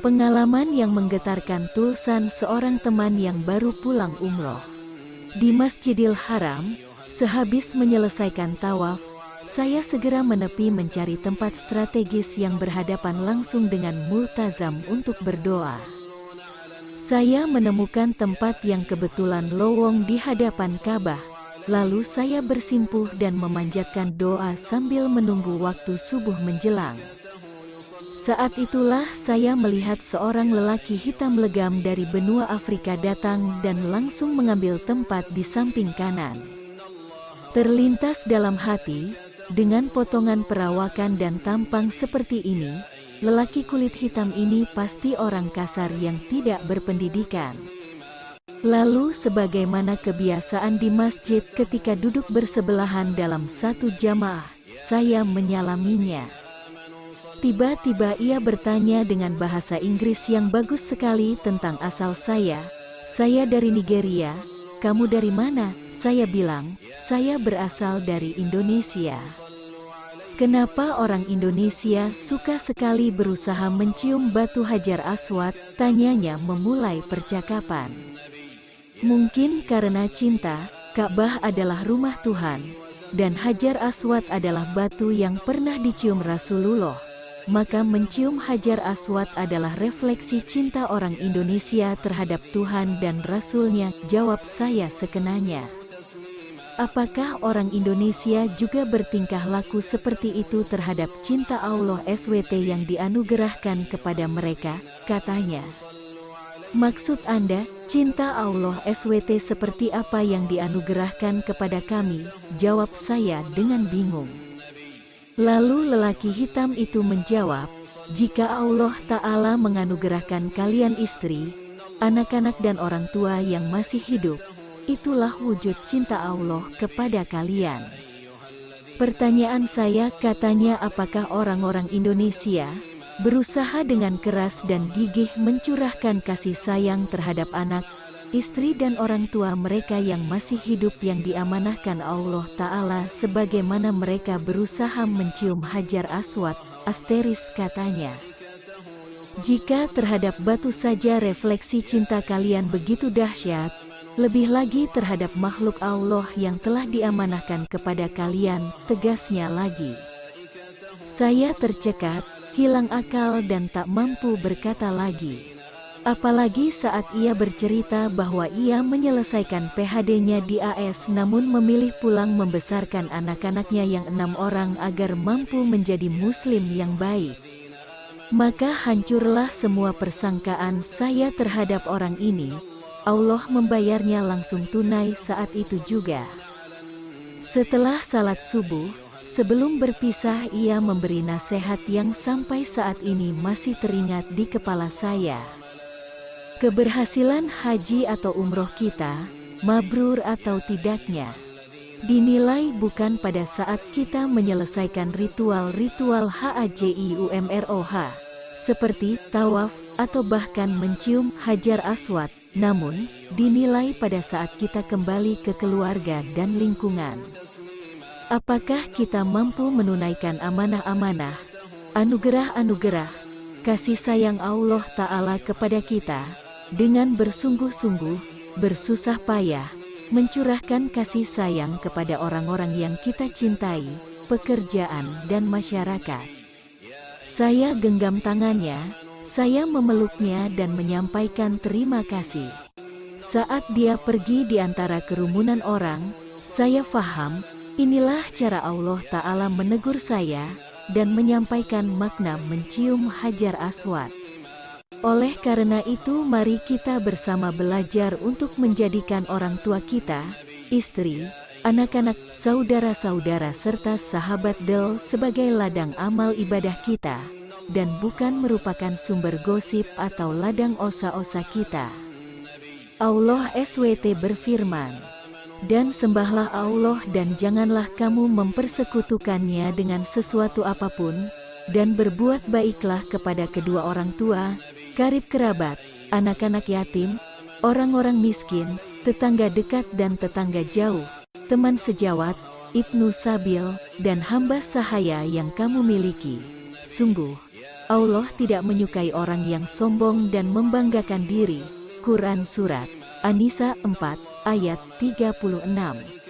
Pengalaman yang menggetarkan tulisan seorang teman yang baru pulang umroh. Di Masjidil Haram, sehabis menyelesaikan tawaf, saya segera menepi mencari tempat strategis yang berhadapan langsung dengan multazam untuk berdoa. Saya menemukan tempat yang kebetulan lowong di hadapan Ka'bah, lalu saya bersimpuh dan memanjatkan doa sambil menunggu waktu subuh menjelang. Saat itulah saya melihat seorang lelaki hitam legam dari benua Afrika datang dan langsung mengambil tempat di samping kanan. Terlintas dalam hati, dengan potongan perawakan dan tampang seperti ini, lelaki kulit hitam ini pasti orang kasar yang tidak berpendidikan. Lalu sebagaimana kebiasaan di masjid ketika duduk bersebelahan dalam satu jamaah, saya menyalaminya. Tiba-tiba ia bertanya dengan bahasa Inggris yang bagus sekali tentang asal saya. Saya dari Nigeria, kamu dari mana? Saya bilang, saya berasal dari Indonesia. Kenapa orang Indonesia suka sekali berusaha mencium batu Hajar Aswad? Tanyanya memulai percakapan. Mungkin karena cinta, Ka'bah adalah rumah Tuhan, dan Hajar Aswad adalah batu yang pernah dicium Rasulullah. Maka mencium Hajar Aswad adalah refleksi cinta orang Indonesia terhadap Tuhan dan Rasul-Nya, jawab saya sekenanya. Apakah orang Indonesia juga bertingkah laku seperti itu terhadap cinta Allah SWT yang dianugerahkan kepada mereka, katanya. Maksud Anda, cinta Allah SWT seperti apa yang dianugerahkan kepada kami, jawab saya dengan bingung. Lalu lelaki hitam itu menjawab, jika Allah Ta'ala menganugerahkan kalian istri, anak-anak dan orang tua yang masih hidup, itulah wujud cinta Allah kepada kalian. Pertanyaan saya, katanya, apakah orang-orang Indonesia berusaha dengan keras dan gigih mencurahkan kasih sayang terhadap anak, istri dan orang tua mereka yang masih hidup yang diamanahkan Allah Ta'ala sebagaimana mereka berusaha mencium Hajar Aswad, katanya. Jika terhadap batu saja refleksi cinta kalian begitu dahsyat, lebih lagi terhadap makhluk Allah yang telah diamanahkan kepada kalian, tegasnya lagi. Saya tercekat, hilang akal dan tak mampu berkata lagi. Apalagi saat ia bercerita bahwa ia menyelesaikan PhD-nya di AS namun memilih pulang membesarkan anak-anaknya yang 6 orang agar mampu menjadi muslim yang baik. Maka hancurlah semua persangkaan saya terhadap orang ini. Allah membayarnya langsung tunai saat itu juga. Setelah salat subuh, sebelum berpisah ia memberi nasihat yang sampai saat ini masih teringat di kepala saya. Keberhasilan haji atau umroh kita, mabrur atau tidaknya, dinilai bukan pada saat kita menyelesaikan ritual-ritual HAJIUMROH, seperti tawaf atau bahkan mencium Hajar Aswad, namun dinilai pada saat kita kembali ke keluarga dan lingkungan. Apakah kita mampu menunaikan amanah-amanah, anugerah-anugerah, kasih sayang Allah Ta'ala kepada kita, dengan bersungguh-sungguh, bersusah payah, mencurahkan kasih sayang kepada orang-orang yang kita cintai, pekerjaan dan masyarakat. Saya genggam tangannya, saya memeluknya dan menyampaikan terima kasih. Saat dia pergi di antara kerumunan orang, saya faham, inilah cara Allah Ta'ala menegur saya, dan menyampaikan makna mencium Hajar Aswad. Oleh karena itu mari kita bersama belajar untuk menjadikan orang tua kita, istri, anak-anak, saudara-saudara serta sahabat del sebagai ladang amal ibadah kita, dan bukan merupakan sumber gosip atau ladang osa-osa kita. Allah SWT berfirman, dan sembahlah Allah dan janganlah kamu mempersekutukannya dengan sesuatu apapun, dan berbuat baiklah kepada kedua orang tua, karib kerabat, anak-anak yatim, orang-orang miskin, tetangga dekat dan tetangga jauh, teman sejawat, ibnu sabil, dan hamba sahaya yang kamu miliki. Sungguh, Allah tidak menyukai orang yang sombong dan membanggakan diri. Quran Surat An-Nisa 4 ayat 36.